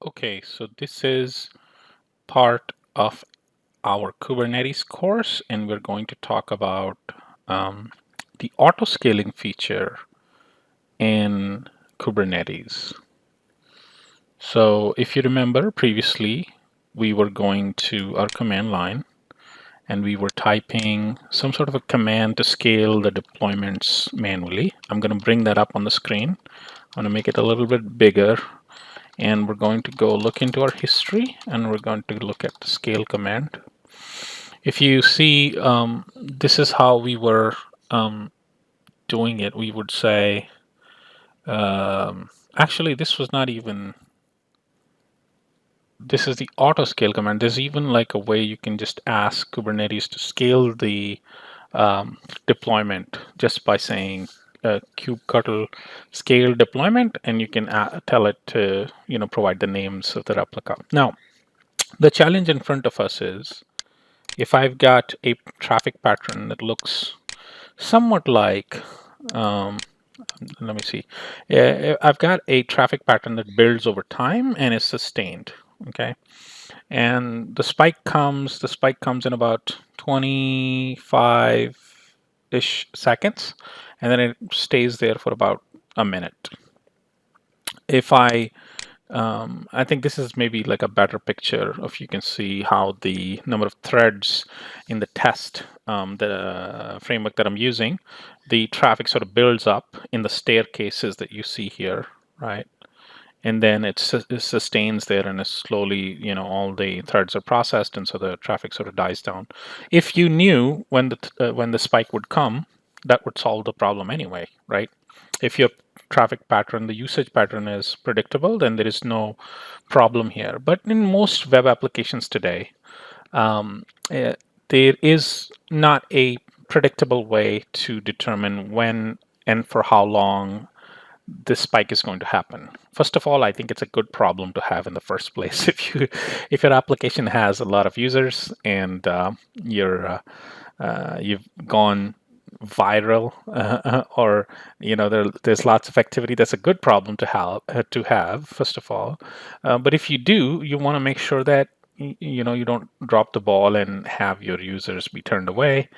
Okay, so this is part of our Kubernetes course, and we're going to talk about um, the auto-scaling feature in Kubernetes. So if you remember previously, we were going to our command line and we were typing some sort of a command to scale the deployments manually. I'm going to bring that up on the screen. I'm going to make it a little bit bigger, and we're going to go look into our history, and we're going to look at the scale command. If you see, this is how we were doing it. We would say, actually, this was not even, this is the auto scale command. There's even like a way you can just ask Kubernetes to scale the deployment just by saying kubectl scale deployment, and you can tell it to, provide the names of the replica. Now, the challenge in front of us is, if I've got a traffic pattern that looks somewhat like, um, let me see, I've got a traffic pattern that builds over time and is sustained, okay? And the spike comes in about 25-ish seconds, and then it stays there for about a minute. If I think this is maybe like a better picture of, you can see how the number of threads in the test, the framework that I'm using, the traffic sort of builds up in the staircases that you see here, right? And then it sustains there, and it's slowly, all the threads are processed, and so the traffic sort of dies down. If you knew when the spike would come, that would solve the problem anyway, right? If your traffic pattern, the usage pattern is predictable, then there is no problem here. But in most web applications today, there is not a predictable way to determine when and for how long this spike is going to happen. First of all, I think it's a good problem to have in the first place. If your application has a lot of users and you've gone viral, or there's lots of activity, that's a good problem to have, first of all. But if you do, you want to make sure that you don't drop the ball and have your users be turned away.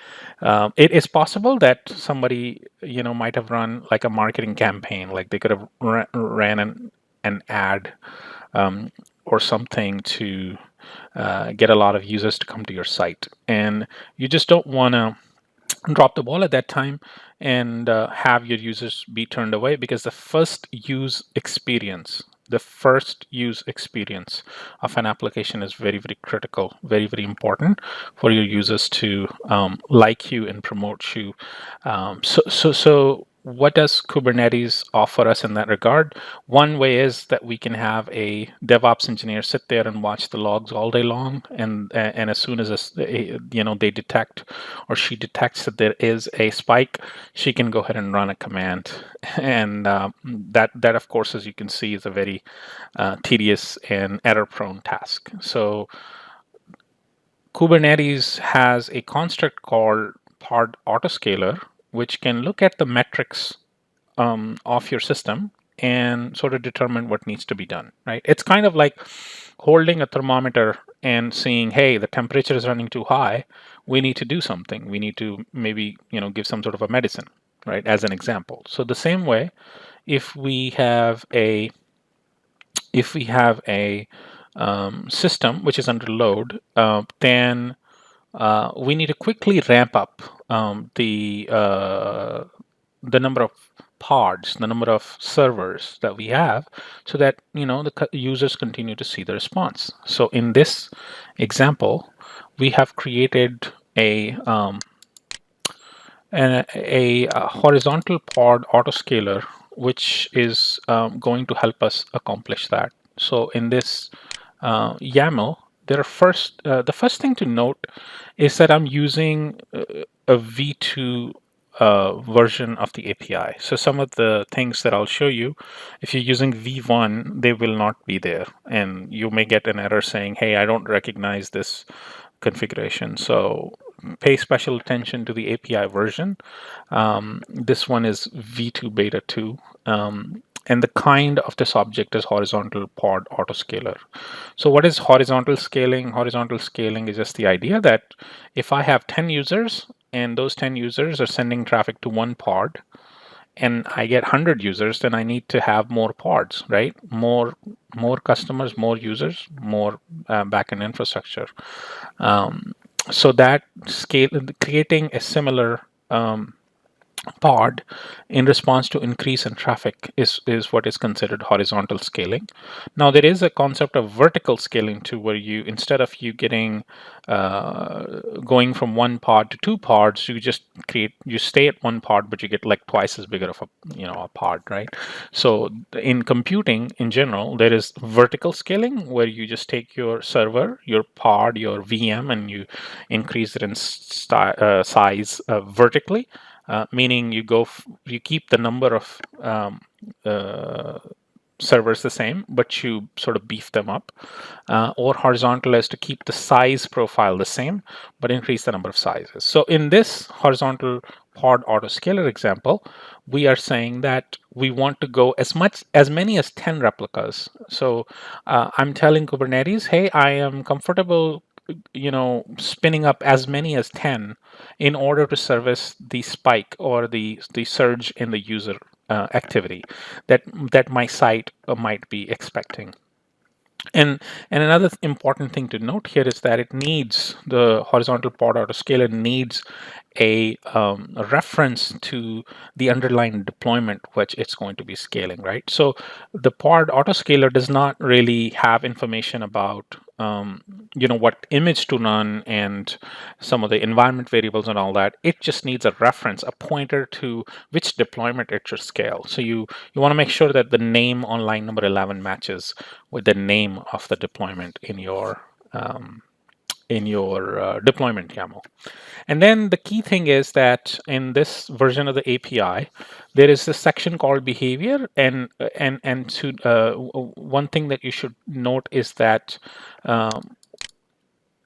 It is possible that somebody might have run like a marketing campaign, like they could have ran an ad, or something to get a lot of users to come to your site, and you just don't want to drop the ball at that time and have your users be turned away, because the first use experience of an application is very, very critical, very, very important for your users to like you and promote you. So what does Kubernetes offer us in that regard? One way is that we can have a DevOps engineer sit there and watch the logs all day long, and as soon as they detect, or she detects that there is a spike, she can go ahead and run a command, and that of course, as you can see, is a very tedious and error-prone task. So Kubernetes has a construct called pod autoscaler, which can look at the metrics of your system and sort of determine what needs to be done, right? It's kind of like holding a thermometer and seeing, hey, the temperature is running too high. We need to do something. We need to maybe, give some sort of a medicine, right? As an example. So the same way, if we have a system which is under load, then we need to quickly ramp up the number of pods, the number of servers that we have, so that the users continue to see the response. So in this example, we have created a horizontal pod autoscaler, which is going to help us accomplish that. So in this YAML, the first thing to note is that I'm using a V2 version of the API. So some of the things that I'll show you, if you're using V1, they will not be there, and you may get an error saying, "Hey, I don't recognize this configuration." So pay special attention to the API version. This one is V2 Beta 2. And the kind of this object is horizontal pod autoscaler. So what is horizontal scaling? Horizontal scaling is just the idea that if I have 10 users and those 10 users are sending traffic to one pod, and I get 100 users, then I need to have more pods, right? More customers, more users, more backend infrastructure. So that scale, creating a similar pod in response to increase in traffic is what is considered horizontal scaling. Now there is a concept of vertical scaling too, where you, instead of you getting going from one pod to two pods, you stay at one pod, but you get like twice as bigger of a pod, right? So in computing in general, there is vertical scaling where you just take your server, your pod, your VM, and you increase it in size vertically, meaning you keep the number of uh, servers the same, but you sort of beef them up. Or horizontal is to keep the size profile the same, but increase the number of sizes. So in this horizontal pod autoscaler example, we are saying that we want to go as many as 10 replicas. So I'm telling Kubernetes, hey, I am comfortable spinning up as many as 10 in order to service the spike or the surge in the user activity that my site might be expecting. And another important thing to note here is that the horizontal pod autoscaler needs a reference to the underlying deployment which it's going to be scaling, right? So the pod autoscaler does not really have information about what image to run and some of the environment variables and all that. It just needs a reference, a pointer to which deployment it should scale. So you want to make sure that the name on line number 11 matches with the name of the deployment in your deployment YAML. And then the key thing is that in this version of the API, there is this section called behavior, one thing that you should note is that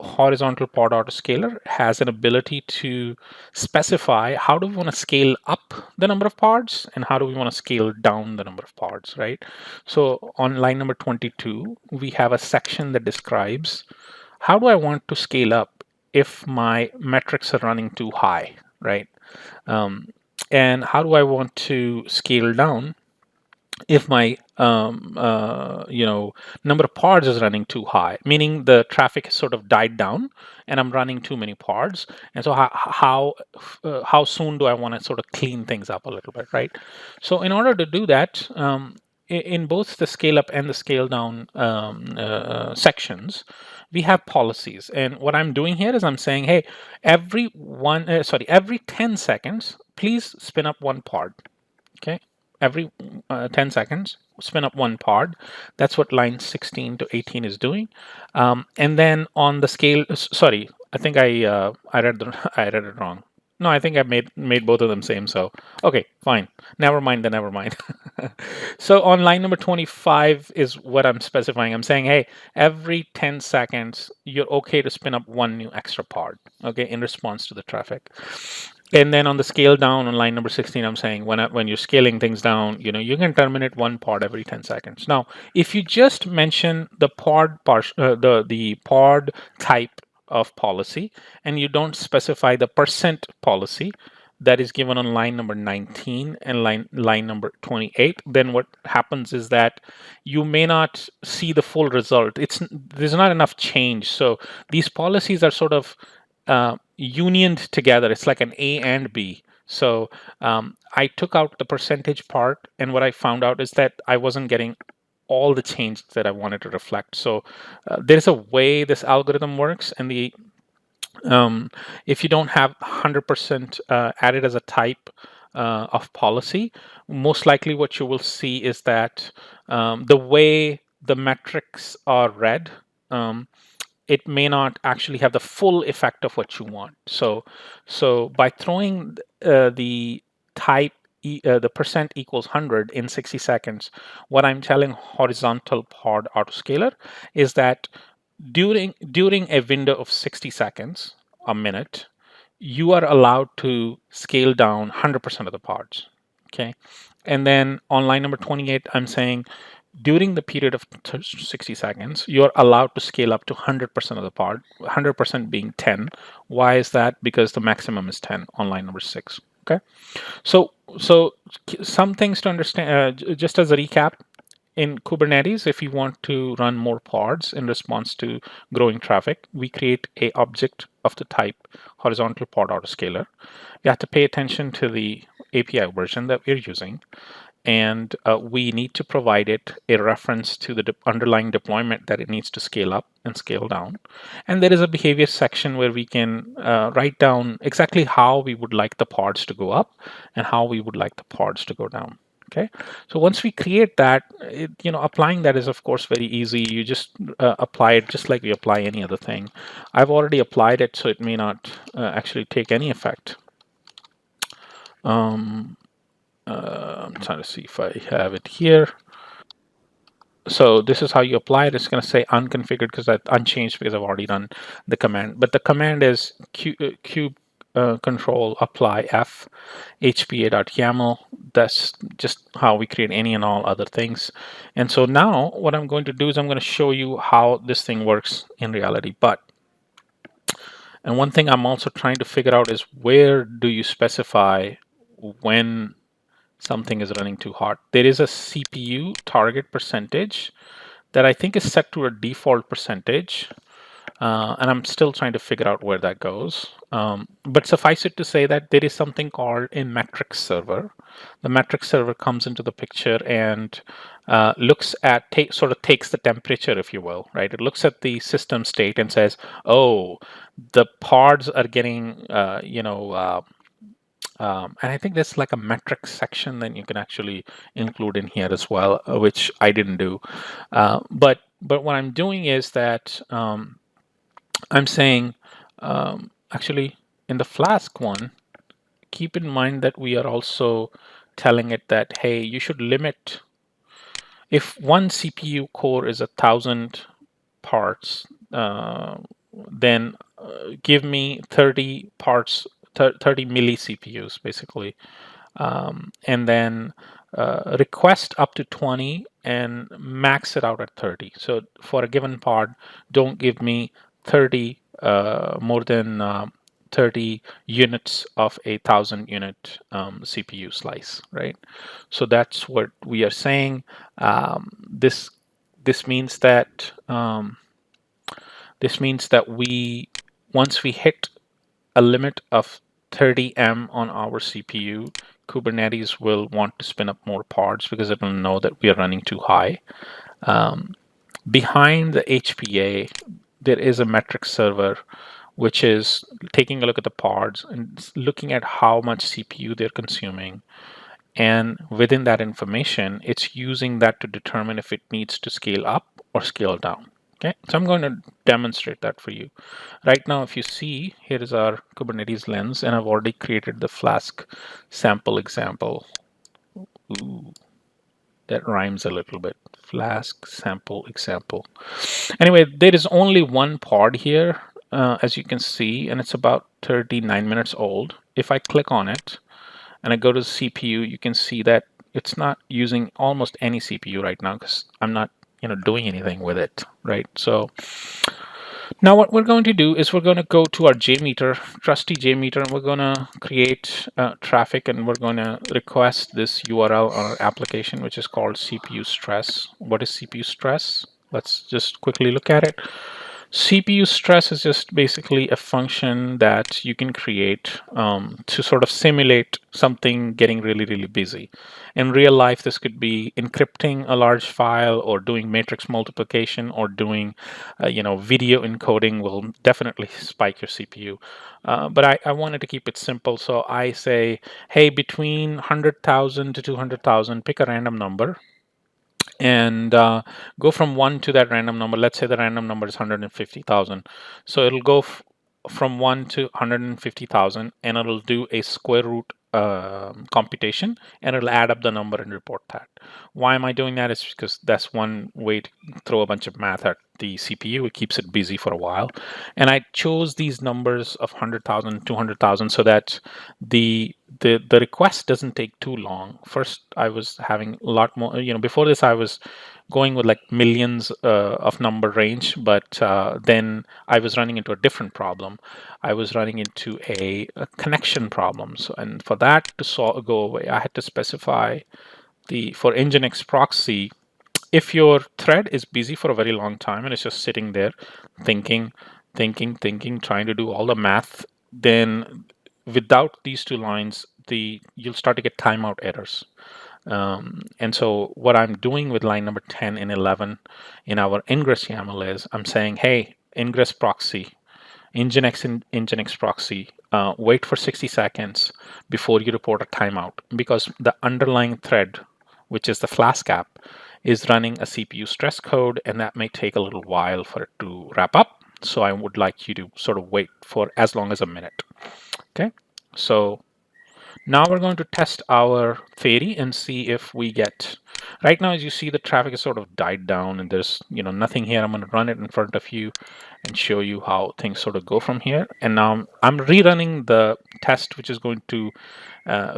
horizontal pod autoscaler has an ability to specify how do we want to scale up the number of pods and how do we want to scale down the number of pods, right? So on line number 22, we have a section that describes how do I want to scale up if my metrics are running too high, right? And how do I want to scale down if my number of pods is running too high, meaning the traffic has sort of died down and I'm running too many pods. And so how soon do I want to sort of clean things up a little bit, right? So in order to do that, in both the scale up and the scale down sections, we have policies. And what I'm doing here is I'm saying, hey, every 10 seconds, please spin up one pod. Okay, every 10 seconds, spin up one pod. That's what line 16 to 18 is doing. And then on the scale, sorry, I think I read I read it wrong. No, I think I made both of them same. So okay, fine. Never mind. Then never mind. So on line number 25 is what I'm specifying. I'm saying, hey, every 10 seconds, you're okay to spin up one new extra pod. Okay, in response to the traffic. And then on the scale down on line number 16, I'm saying when you're scaling things down, you can terminate one pod every 10 seconds. Now, if you just mention the the pod type of policy, and you don't specify the percent policy that is given on line number 19 and line number 28, then what happens is that you may not see the full result. There's not enough change. So these policies are sort of unioned together. It's like an A and B. So I took out the percentage part, and what I found out is that I wasn't getting all the change that I wanted to reflect. So there's a way this algorithm works, and if you don't have 100% added as a type of policy, most likely what you will see is that the way the metrics are read, it may not actually have the full effect of what you want. So by throwing the type the percent equals 100 in 60 seconds, what I'm telling horizontal pod autoscaler is that during a window of 60 seconds, a minute, you are allowed to scale down 100% of the pods. Okay. And then on line number 28, I'm saying during the period of 60 seconds, you're allowed to scale up to 100% of the pod, 100% being 10. Why is that? Because the maximum is 10 on line number 6. Okay. So some things to understand, just as a recap, in Kubernetes, if you want to run more pods in response to growing traffic, we create a object of the type horizontal pod autoscaler. You have to pay attention to the API version that we're using, and we need to provide it a reference to the underlying deployment that it needs to scale up and scale down. And there is a behavior section where we can write down exactly how we would like the pods to go up and how we would like the pods to go down. Okay, so once we create that, applying that is of course very easy. You just apply it just like we apply any other thing. I've already applied it, so it may not actually take any effect. I'm trying to see if I have it here. So this is how you apply it. It's going to say unconfigured because that's unchanged because I've already done the command. But the command is cube control apply f hpa.yaml. That's just how we create any and all other things. And so now what I'm going to do is I'm going to show you how this thing works in reality. And one thing I'm also trying to figure out is where do you specify when something is running too hot. There is a CPU target percentage that I think is set to a default percentage, and I'm still trying to figure out where that goes. But suffice it to say that there is something called a metrics server. The metrics server comes into the picture and looks at, sort of takes the temperature, if you will, right? It looks at the system state and says, oh, the pods are getting, and I think there's like a metrics section that you can actually include in here as well, which I didn't do. But what I'm doing is that I'm saying, actually, in the Flask one, keep in mind that we are also telling it that, hey, you should limit, if one CPU core is 1,000 parts, then give me 30 parts, 30 milli CPUs, basically. And then request up to 20 and max it out at 30. So for a given pod, don't give me 30 more than 30 units of a 1,000 unit CPU slice, right? So that's what we are saying. This means that we, once we hit a limit of 30M on our CPU, Kubernetes will want to spin up more pods because it will know that we are running too high. Behind the HPA, there is a metrics server, which is taking a look at the pods and looking at how much CPU they're consuming. And within that information, it's using that to determine if it needs to scale up or scale down. Okay, so I'm going to demonstrate that for you. Right now, if you see, here is our Kubernetes lens, and I've already created the Flask sample example. Ooh, that rhymes a little bit. Flask sample example. Anyway, there is only one pod here, as you can see, and it's about 39 minutes old. If I click on it and I go to the CPU, you can see that it's not using almost any CPU right now because I'm not doing anything with it, right? So now what we're going to do is we're going to go to our JMeter, trusty JMeter, and we're going to create traffic, and we're going to request this URL on our application, which is called CPU stress. What is CPU stress? Let's just quickly look at it. CPU stress is just basically a function that you can create to sort of simulate something getting really, really busy. In real life, this could be encrypting a large file or doing matrix multiplication or doing, video encoding will definitely spike your CPU. But I wanted to keep it simple. So I say, hey, between 100,000 to 200,000, pick a random number and go from 1 to that random number. Let's say the random number is 150,000. So it'll go from 1 to 150,000 and it'll do a square root computation and it'll add up the number and report that. Why am I doing that? Is because that's one way to throw a bunch of math at the CPU. It keeps it busy for a while. And I chose these numbers of 100,000, 200,000, so that the request doesn't take too long. First, I was having a lot more, before this, I was going with like millions of number range, but then I was running into a different problem. I was running into a connection problem. So, and for that to go away, I had to specify for Nginx proxy, if your thread is busy for a very long time and it's just sitting there thinking, trying to do all the math, then without these two lines, you'll start to get timeout errors. And so what I'm doing with line number 10 and 11 in our ingress YAML is I'm saying, hey, ingress proxy, Nginx proxy, wait for 60 seconds before you report a timeout, because the underlying thread, which is the Flask app, is running a CPU stress code, and that may take a little while for it to wrap up. So I would like you to sort of wait for as long as a minute. Okay, so now we're going to test our theory and see if we get, right now, as you see, the traffic has sort of died down and there's nothing here. I'm going to run it in front of you and show you how things sort of go from here. And now I'm rerunning the test, which is going to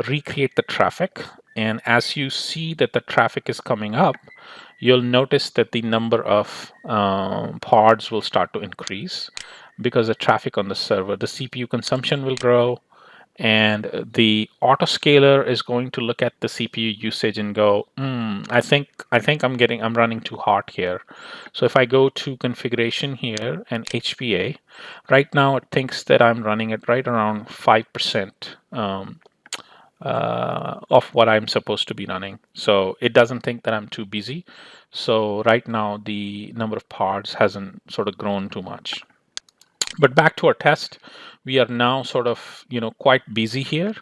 recreate the traffic. And as you see that the traffic is coming up, you'll notice that the number of pods will start to increase because the traffic on the server, the CPU consumption will grow, and the autoscaler is going to look at the CPU usage and go, I think I'm running too hot here. So if I go to configuration here and HPA, right now it thinks that I'm running it right around 5% of what I'm supposed to be running. So it doesn't think that I'm too busy. So right now the number of pods hasn't sort of grown too much. But back to our test, we are now sort of, quite busy here.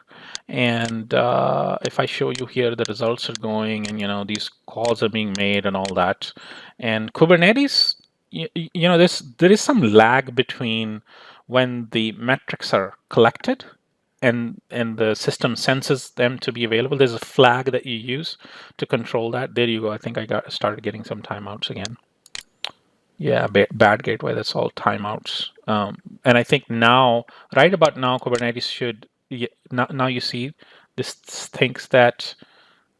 And if I show you here, the results are going and, these calls are being made and all that. And Kubernetes, there is some lag between when the metrics are collected and the system senses them to be available. There's a flag that you use to control that. There you go. I think I started getting some timeouts again. Yeah, bad gateway. That's all timeouts. And I think now, right about now, Kubernetes should. Now you see, this thinks that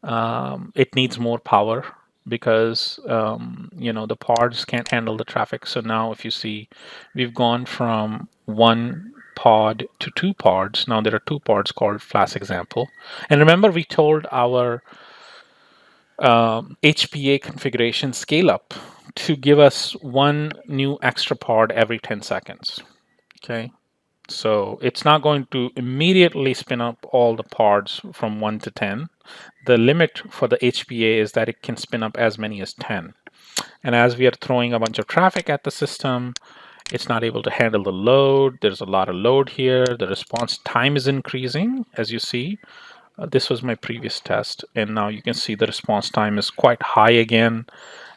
it needs more power because the pods can't handle the traffic. So now, if you see, we've gone from one pod to two pods. Now there are two pods called Flask example. And remember, we told our HPA configuration scale up to give us one new extra pod every 10 seconds. Okay, so it's not going to immediately spin up all the pods from 1 to 10. The limit for the HPA is that it can spin up as many as 10. And as we are throwing a bunch of traffic at the system, it's not able to handle the load. There's a lot of load here. The response time is increasing, as you see. This was my previous test, and now you can see the response time is quite high again.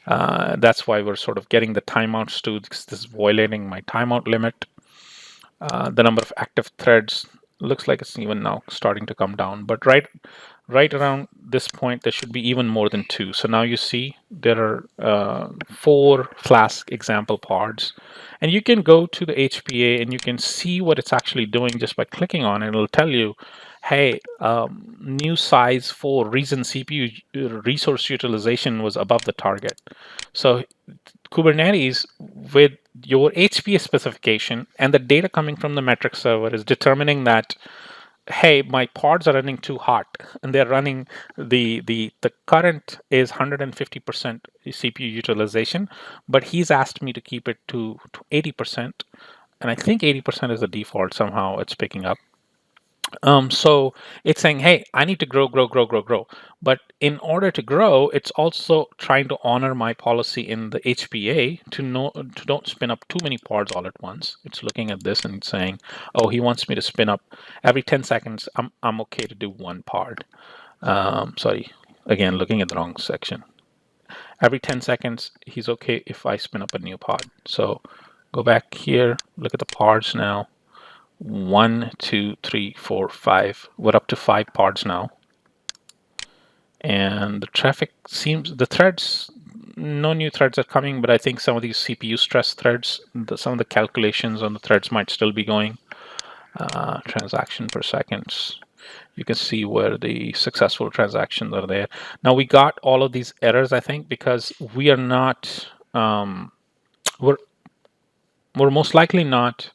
That's why we're sort of getting the timeouts too, because this is violating my timeout limit. The number of active threads looks like it's even now starting to come down, but right around this point, there should be even more than 2. So now you see there are 4 Flask example pods. And you can go to the HPA and you can see what it's actually doing just by clicking on it. It'll tell you, hey, new size 4 reason CPU resource utilization was above the target. So Kubernetes, with your HPA specification and the data coming from the metric server, is determining that, hey, my pods are running too hot and they're running the current is 150% CPU utilization, but he's asked me to keep it to 80%. And I think 80% is the default. Somehow it's picking up. So it's saying, hey, I need to grow. But in order to grow, it's also trying to honor my policy in the HPA to don't spin up too many pods all at once. It's looking at this and saying, oh, he wants me to spin up every 10 seconds. I'm okay to do one pod. Sorry, again, looking at the wrong section. Every 10 seconds, he's okay if I spin up a new pod. So go back here, look at the pods now. 1, 2, 3, 4, 5. We're up to 5 pods now. And the traffic seems, the threads no new threads are coming, but I think some of these CPU stress threads, some of the calculations on the threads might still be going. Transaction per seconds. You can see where the successful transactions are there. Now we got all of these errors, I think, because we are not, we're most likely not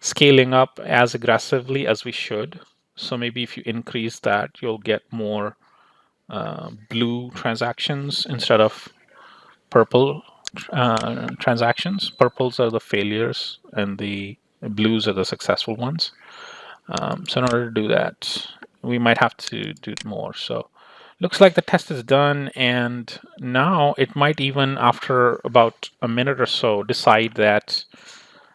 scaling up as aggressively as we should. So maybe if you increase that, you'll get more blue transactions instead of purple transactions. Purples are the failures and the blues are the successful ones. So in order to do that, we might have to do more. So looks like the test is done, and now it might even, after about a minute or so, decide that,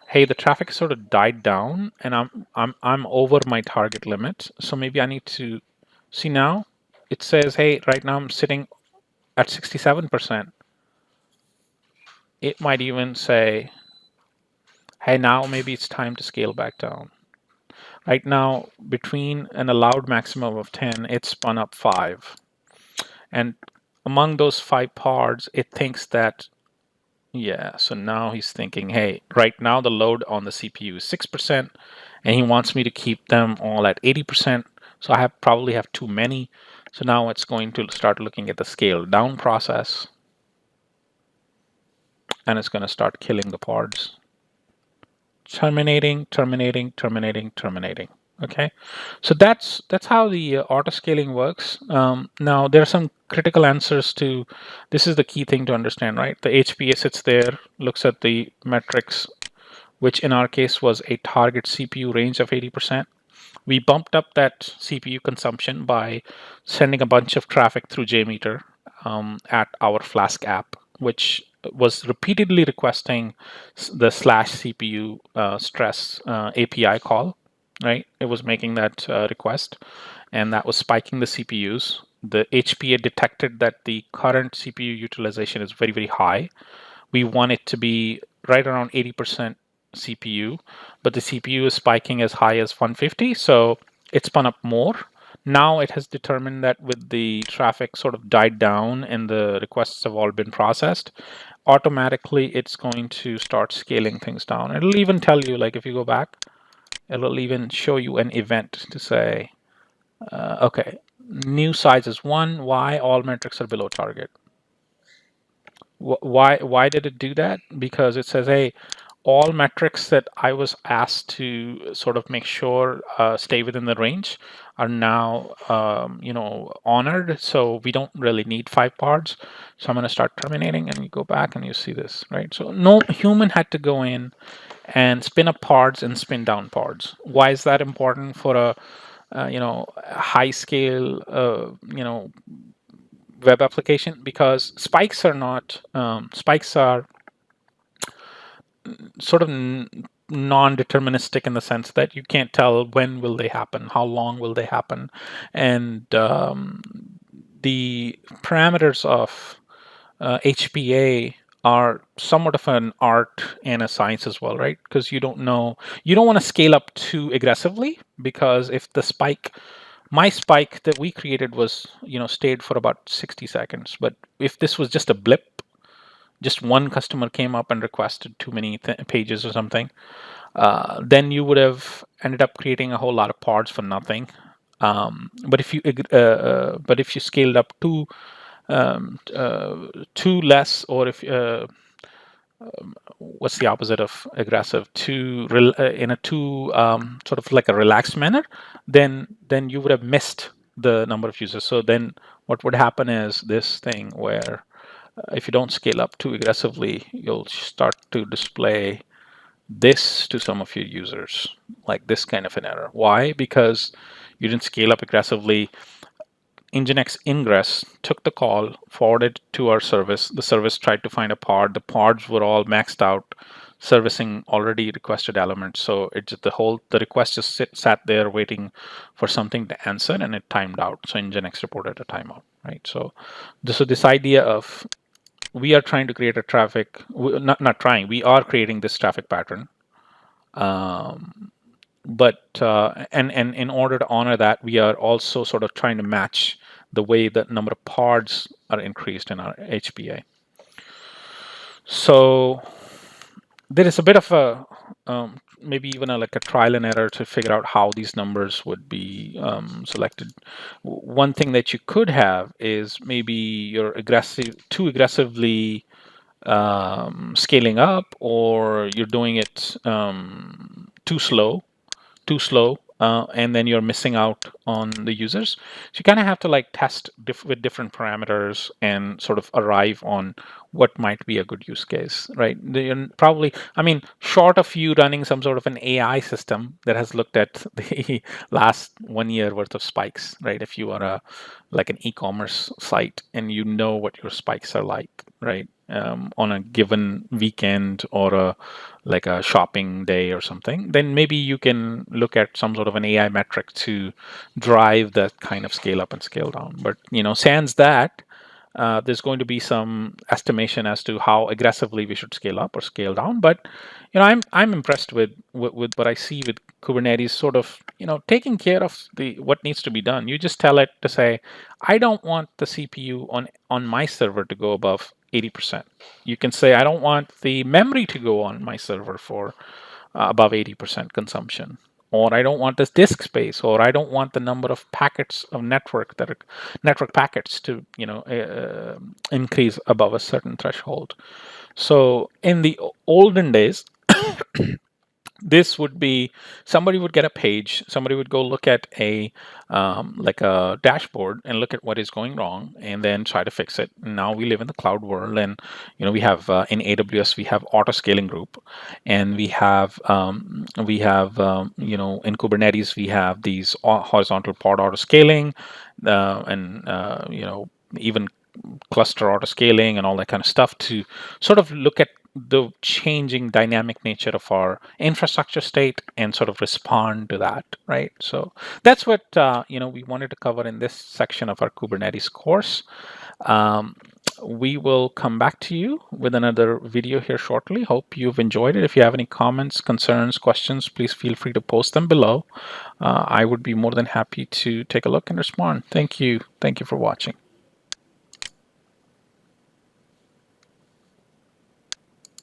hey, the traffic sort of died down, and I'm over my target limit. So maybe I need to see now. It says, hey, right now I'm sitting at 67%. It might even say, hey, now maybe it's time to scale back down. Right now, between an allowed maximum of 10, it's spun up 5. And among those 5 pods, it thinks that, yeah, so now he's thinking, hey, right now the load on the CPU is 6%, and he wants me to keep them all at 80%. So I probably have too many. So now it's going to start looking at the scale down process, and it's going to start killing the pods. Terminating, terminating, terminating, terminating. Okay, so that's how the auto scaling works. Now there are some critical answers to this. Is the key thing to understand, right? The HPA sits there, looks at the metrics, which in our case was a target CPU range of 80%. We bumped up that CPU consumption by sending a bunch of traffic through JMeter at our Flask app, which was repeatedly requesting the slash CPU stress API call, right? It was making that request, and that was spiking the CPUs. The HPA detected that the current CPU utilization is very, very high. We want it to be right around 80% CPU, but the CPU is spiking as high as 150, so it spun up more. Now it has determined that with the traffic sort of died down and the requests have all been processed, automatically it's going to start scaling things down. It'll even tell you, like if you go back, it'll even show you an event to say, okay, new size is 1, why all metrics are below target. Why did it do that? Because it says, hey, all metrics that I was asked to sort of make sure stay within the range are now honored. So we don't really need 5 pods. So I'm going to start terminating, and you go back and you see this, right? So no human had to go in and spin up pods and spin down pods. Why is that important for a high scale web application? Because spikes are not spikes are sort of non-deterministic in the sense that you can't tell when will they happen, how long will they happen, and the parameters of HPA are somewhat of an art and a science as well, right? Because you don't want to scale up too aggressively, because if the spike, my spike that we created was, stayed for about 60 seconds. But if this was just a blip, just one customer came up and requested too many pages or something, then you would have ended up creating a whole lot of pods for nothing. But if you scaled up too less, or if what's the opposite of aggressive? In a too sort of like a relaxed manner, then you would have missed the number of users. So then what would happen is this thing where if you don't scale up too aggressively, you'll start to display this to some of your users, like this kind of an error. Why? Because you didn't scale up aggressively. Nginx ingress took the call, forwarded to our service. The service tried to find a pod. The pods were all maxed out, servicing already requested elements. So the request just sat there waiting for something to answer, and it timed out. So Nginx reported a timeout, right? So this idea of, we are trying to create a traffic, not trying, we are creating this traffic pattern. But and in order to honor that, we are also sort of trying to match the way the number of pods are increased in our HPA. So there is a bit of a maybe even like a trial and error to figure out how these numbers would be selected. One thing that you could have is maybe you're too aggressively scaling up, or you're doing it too slow, and then you're missing out on the users. So you kind of have to like test with different parameters and sort of arrive on what might be a good use case, right? Probably, I mean, short of you running some sort of an AI system that has looked at the last 1 year worth of spikes, right? If you are like an e-commerce site and you know what your spikes are like, right? On a given weekend or like a shopping day or something, then maybe you can look at some sort of an AI metric to drive that kind of scale up and scale down. But sans that, there's going to be some estimation as to how aggressively we should scale up or scale down. But I'm impressed with what I see with Kubernetes, sort of taking care of the what needs to be done. You just tell it to say, I don't want the CPU on my server to go above 80%. You can say, I don't want the memory to go on my server for above 80% consumption, or I don't want this disk space, or I don't want the number of packets of network packets to increase above a certain threshold. So in the olden days, this would be, somebody would get a page, somebody would go look at a like a dashboard and look at what is going wrong and then try to fix it. Now we live in the cloud world, and we have in AWS we have Autoscaling group, and we have in Kubernetes we have these horizontal pod autoscaling, and even cluster auto scaling and all that kind of stuff to sort of look at the changing dynamic nature of our infrastructure state and sort of respond to that, right? So that's what we wanted to cover in this section of our Kubernetes course. We will come back to you with another video here shortly. Hope you've enjoyed it. If you have any comments, concerns, questions, please feel free to post them below. I would be more than happy to take a look and respond. Thank you. Thank you for watching.